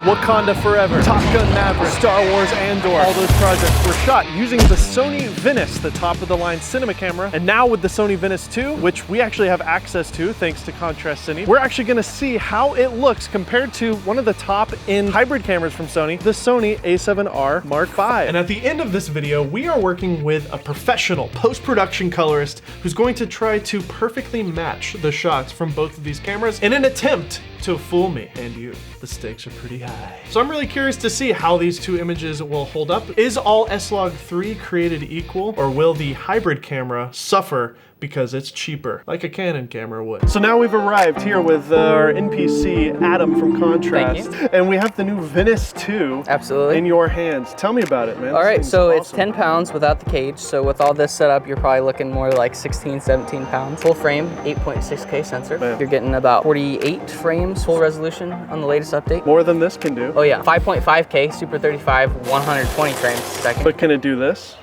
Wakanda Forever, Top Gun Maverick, Star Wars Andor. All those projects were shot using the Sony VENICE, the top-of-the-line cinema camera. And now with the Sony VENICE 2, which we actually have access to thanks to Contrast Cine, we're actually gonna see how it looks compared to one of the top-end hybrid cameras from Sony, the Sony a7R Mark V. And at the end of this video, we are working with a professional post-production colorist who's going to try to perfectly match the shots from both of these cameras in an attempt to fool me and you. The stakes are pretty high. So I'm really curious to see how these two images will hold up. Is all S-Log3 created equal, or will the hybrid camera suffer because it's cheaper, like a Canon camera would? So now we've arrived here with our NPC, Adam from Contrast. Thank you. And we have the new VENICE 2 Absolutely. in your hands. Tell me about it, man. All right, so awesome. it's 10 pounds without the cage. So with all this set up, you're probably looking more like 16, 17 pounds. Full frame, 8.6K sensor. Man. You're getting about 48 frames, full resolution on the latest update. More than this can do. Oh yeah, 5.5K, Super 35, 120 frames a second. But can it do this?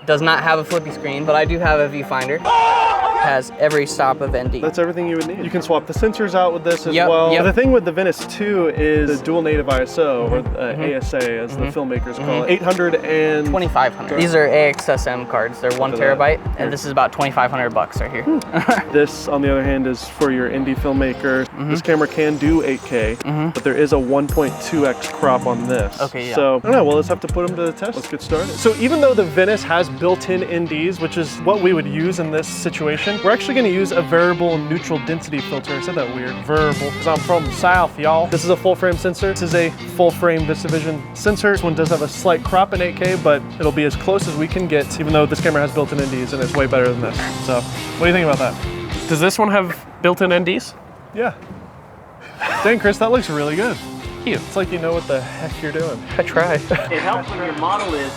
Does not have a flippy screen, but I do have a viewfinder. Has every stop of ND. That's everything you would need. You can swap the sensors out with this as Yep, well. yep. The thing with the VENICE 2 is the dual native ISO, or ASA as the filmmakers call it. 800 and 2500. These are AXSM cards. They're 1 terabyte, and this is about 2,500 bucks right here. This, on the other hand, is for your indie filmmaker. This camera can do 8K, but there is a 1.2x crop on this. Okay, yeah. So, I don't know, we'll just have to put them to the test. Let's get started. So even though the VENICE has built-in NDs, which is what we would use in this situation, we're actually gonna use a variable neutral density filter. I said that weird, variable, because I'm from the South, y'all. This is a full frame sensor. This is a full frame VistaVision sensor. This one does have a slight crop in 8K, but it'll be as close as we can get, even though this camera has built-in NDs and it's way better than this. So, what do you think about that? Does this one have built-in NDs? Yeah. Dang, Chris, that looks really good. Cute. It's like you know what the heck you're doing. I try. It helps when your model is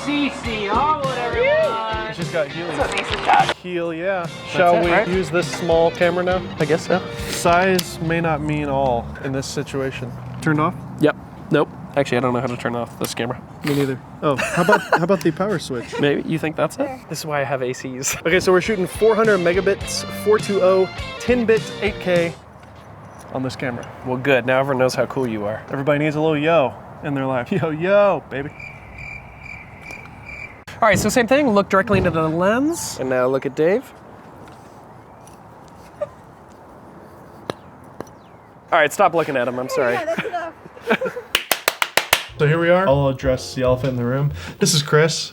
CC or whatever you want. She's got healing. That's what makes it bad. Heel, yeah. Shall it, we right? use this small camera now? I guess so. Size may not mean all in this situation. Turned off? Yep. Nope. Actually, I don't know how to turn off this camera. Me neither. Oh, how about the power switch? Maybe you think that's it? This is why I have ACs. Okay, so we're shooting 400 megabits, 420, 10-bit, 8K on this camera. Well, good. Now everyone knows how cool you are. Everybody needs a little yo in their life. Yo, yo, baby. All right, so same thing. Look directly into the lens. And now look at Dave. All right, stop looking at him. I'm sorry. Yeah, that's enough. So here we are. I'll address the elephant in the room. This is Chris.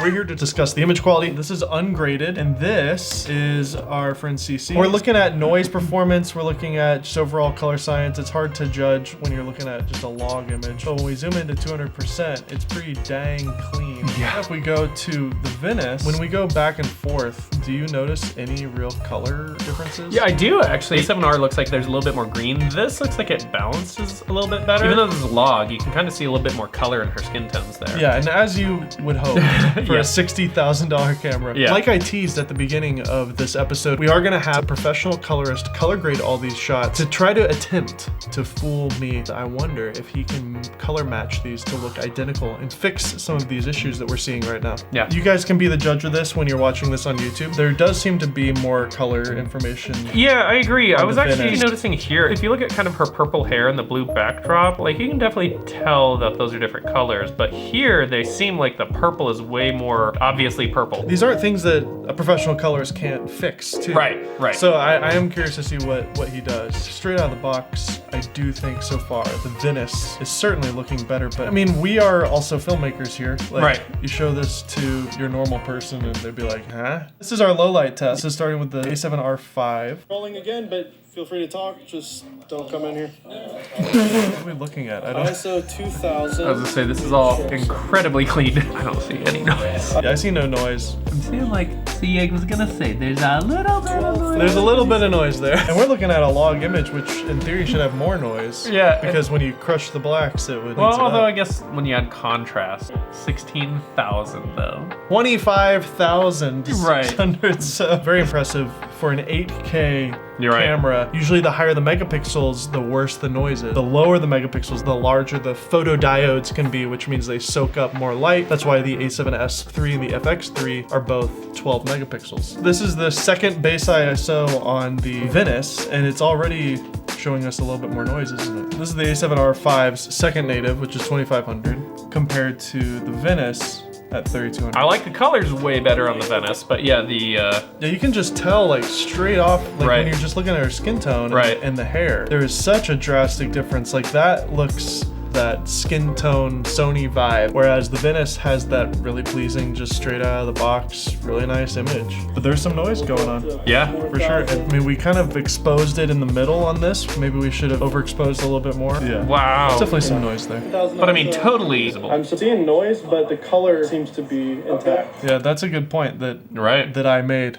We're here to discuss the image quality. This is ungraded, and this is our friend CC. We're looking at noise performance. We're looking at just overall color science. It's hard to judge when you're looking at just a log image. But when we zoom into 200%, it's pretty dang clean. Yeah. If we go to the VENICE, when we go back and forth, do you notice any real color differences? Yeah, I do actually. A7R looks like there's a little bit more green. This looks like it balances a little bit better. Even though this is a log, you can kind of see a little bit more color in her skin tones there. Yeah, and as you would hope for a $60,000 camera. Yeah. Like I teased at the beginning of this episode, we are gonna have a professional colorist color grade all these shots to try to attempt to fool me. I wonder if he can color match these to look identical and fix some of these issues that we're seeing right now. Yeah. You guys can be the judge of this when you're watching this on YouTube. There does seem to be more color information. Yeah, I agree. I was the actually VENICE. noticing here, if you look at kind of her purple hair and the blue backdrop, like you can definitely tell that those are different colors, but here they seem like the purple is way more obviously purple. These aren't things that a professional colorist can't fix, too. Right, right. So I am curious to see what he does. Straight out of the box, I do think so far the VENICE is certainly looking better, but I mean, we are also filmmakers here. Like, Right. You show this to your normal person and they'd be like, huh? This is our low light test. This is starting with the a7R5. Rolling again, but feel free to talk. Just don't come in here. What are we looking at? I don't. ISO 2000. I was gonna say, this is all incredibly clean. I don't see any noise. Yeah, I see no noise. I'm seeing like, see, I was gonna say, there's a little bit of noise. There's a little bit of noise there. And we're looking at a log image, which in theory should have more noise. Yeah. Because when you crush the blacks, it would. Well, although I guess when you add contrast, 16,000 though. 25,600. So very impressive for an 8K You're right. camera. Usually the higher the megapixels, the worse the noise is. The lower the megapixels, the larger the photodiodes can be, which means they soak up more light. That's why the A7S III and the FX3 are both 12 megapixels. This is the second base ISO on the Venice, and it's already showing us a little bit more noise, isn't it? This is the a7RV's second native, which is 2500, compared to the Venice at 3200. I like the colors way better on the Venice, but yeah, yeah, you can just tell like straight off, like when you're just looking at her skin tone and the hair. There is such a drastic difference. Like that looks that skin tone Sony vibe, whereas the Venice has that really pleasing, just straight out of the box, really nice image. But there's some noise going on. Yeah, for sure. I mean, we kind of exposed it in the middle on this. Maybe we should have overexposed a little bit more. Yeah. Wow. There's definitely some noise there. But I mean, totally usable. I'm seeing noise, but the color seems to be intact. Yeah, that's a good point that I made.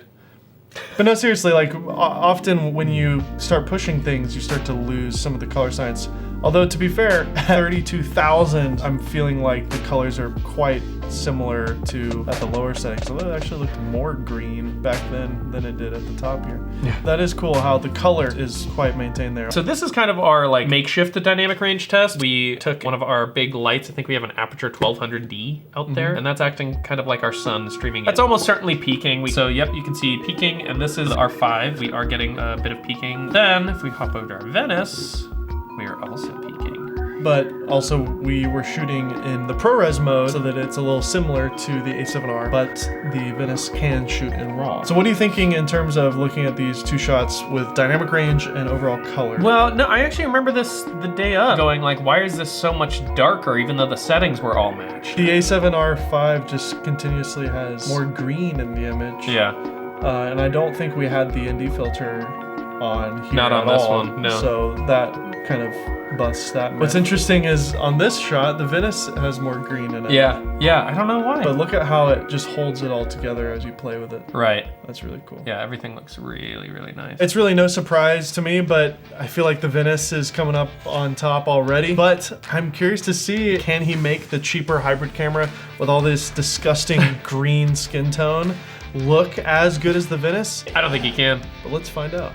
But no, seriously, like often when you start pushing things, you start to lose some of the color science. Although to be fair, at 32,000, I'm feeling like the colors are quite similar to at the lower settings. Although it actually looked more green back then than it did at the top here. Yeah. That is cool how the color is quite maintained there. So this is kind of our like makeshift dynamic range test. We took one of our big lights. I think we have an aperture 1200D out there, and that's acting kind of like our sun streaming. That's almost certainly peaking. So yep, you can see peaking, and this is our 5. We are getting a bit of peaking. Then if we hop over to our Venice, we are also peaking. But also we were shooting in the ProRes mode so that it's a little similar to the A7R, but the Venice can shoot in RAW. So what are you thinking in terms of looking at these two shots with dynamic range and overall color? Well, no, I actually remember this the day of going like, why is this so much darker even though the settings were all matched? The A7R5 just continuously has more green in the image. Yeah. And I don't think we had the ND filter on here Not on at this all. one, no. So that kind of busts that myth. What's interesting is on this shot, the Venice has more green in it. Yeah, I don't know why. But look at how it just holds it all together as you play with it. Right. That's really cool. Yeah, everything looks really, really nice. It's really no surprise to me, but I feel like the Venice is coming up on top already. But I'm curious to see, can he make the cheaper hybrid camera with all this disgusting green skin tone look as good as the Venice? I don't think he can. But let's find out.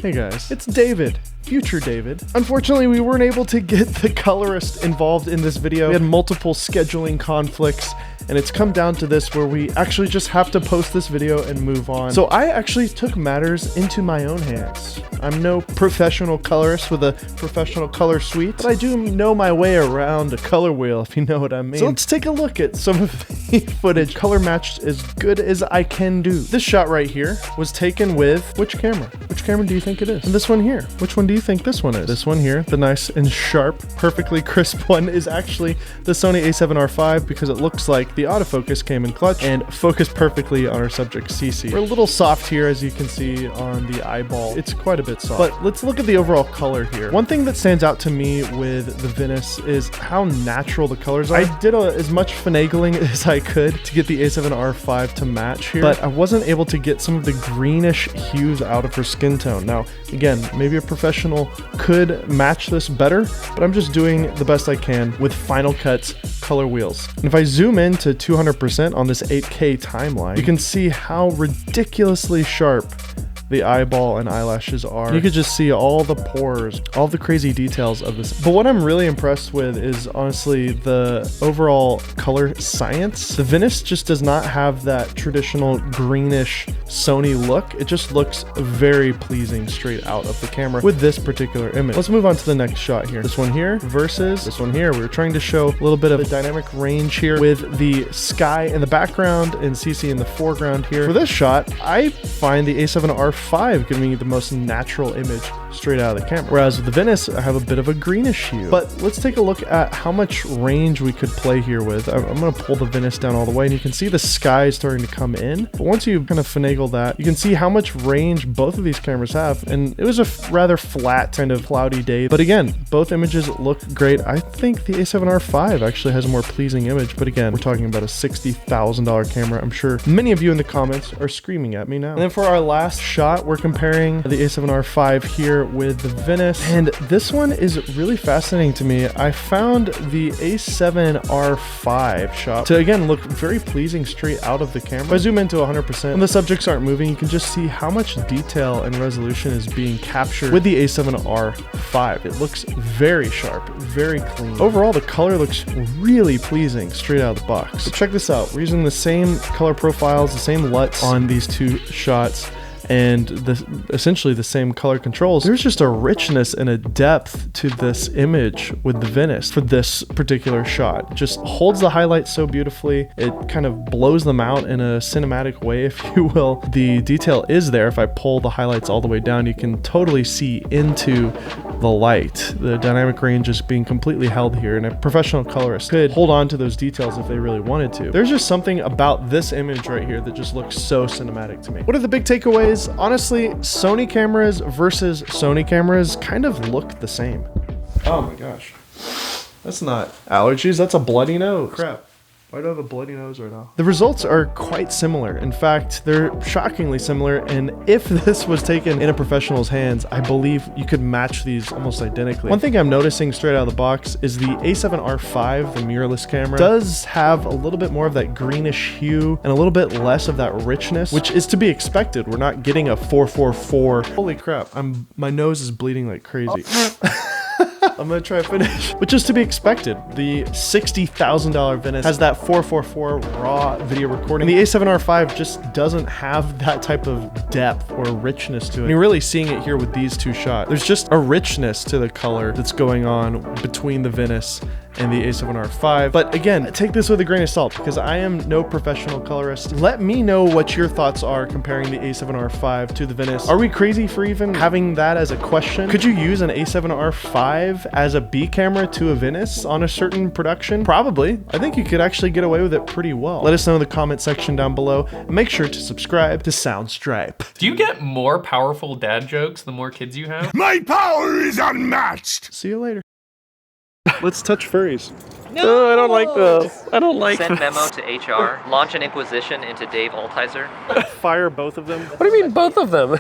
Hey guys, it's David, future David. Unfortunately, we weren't able to get the colorist involved in this video. We had multiple scheduling conflicts, and it's come down to this where we actually just have to post this video and move on. So I actually took matters into my own hands. I'm no professional colorist with a professional color suite, but I do know my way around a color wheel, if you know what I mean. So let's take a look at some of the footage, color matched as good as I can do. This shot right here was taken with which camera? Which camera do you think it is? And this one here, which one do you think this one is? This one here, the nice and sharp, perfectly crisp one, is actually the Sony a7R5 because it looks like the autofocus came in clutch and focused perfectly on our subject CC. We're a little soft here, as you can see on the eyeball. It's quite a bit soft. But let's look at the overall color here. One thing that stands out to me with the Venice is how natural the colors are. I did as much finagling as I could to get the a7R5 to match here, but I wasn't able to get some of the greenish hues out of her skin tone. Now, again, maybe a professional could match this better, but I'm just doing the best I can with Final Cut's color wheels. And if I zoom in to 200% on this 8K timeline, you can see how ridiculously sharp the eyeball and eyelashes are. You could just see all the pores, all the crazy details of this. But what I'm really impressed with is honestly the overall color science. The Venice just does not have that traditional greenish Sony look. It just looks very pleasing straight out of the camera with this particular image. Let's move on to the next shot here. This one here versus this one here. We were trying to show a little bit of a dynamic range here with the sky in the background and CC in the foreground here. For this shot, I find the a7R5 giving me the most natural image straight out of the camera. Whereas with the Venice, I have a bit of a greenish hue. But let's take a look at how much range we could play here with. I'm gonna pull the Venice down all the way and you can see the sky starting to come in. But once you kind of finagle that, you can see how much range both of these cameras have. And it was a rather flat kind of cloudy day. But again, both images look great. I think the a7R5 actually has a more pleasing image. But again, we're talking about a $60,000 camera. I'm sure many of you in the comments are screaming at me now. And then for our last shot, shot, we're comparing the a7R5 here with the Venice, and this one is really fascinating to me. I found the a7R5 shot to again look very pleasing straight out of the camera. If I zoom into 100% and the subjects aren't moving, you can just see how much detail and resolution is being captured with the a7R5. It looks very sharp, very clean. Overall, the color looks really pleasing straight out of the box. So check this out. We're using the same color profiles, the same LUTs on these two shots, and essentially the same color controls. There's just a richness and a depth to this image with the Venice for this particular shot. It just holds the highlights so beautifully. It kind of blows them out in a cinematic way, if you will. The detail is there. If I pull the highlights all the way down, you can totally see into the light. The dynamic range is being completely held here, and a professional colorist could hold on to those details if they really wanted to. There's just something about this image right here that just looks so cinematic to me. What are the big takeaways? Honestly, Sony cameras versus Sony cameras kind of look the same. Oh my gosh. That's not allergies, that's a bloody nose. Crap. Why do I have a bloody nose right now? The results are quite similar. In fact, they're shockingly similar, and if this was taken in a professional's hands, I believe you could match these almost identically. One thing I'm noticing straight out of the box is the a7R5, the mirrorless camera, does have a little bit more of that greenish hue and a little bit less of that richness, which is to be expected. We're not getting a 444. Holy crap, my nose is bleeding like crazy. I'm gonna try to finish. Which is to be expected. The $60,000 Venice has that 444 raw video recording. The a7R5 just doesn't have that type of depth or richness to it. And you're really seeing it here with these two shots. There's just a richness to the color that's going on between the Venice and the a7R5. But again, take this with a grain of salt because I am no professional colorist. Let me know what your thoughts are comparing the a7R5 to the Venice. Are we crazy for even having that as a question? Could you use an a7R5 as a B camera to a Venice on a certain production? Probably. I think you could actually get away with it pretty well. Let us know in the comment section down below. And make sure to subscribe to Soundstripe. Do you get more powerful dad jokes the more kids you have? My power is unmatched! See you later. Let's touch furries. No, I don't like this. I don't like Send this. memo to HR. Launch an inquisition into Dave Altizer. Fire both of them. What do you mean both of them?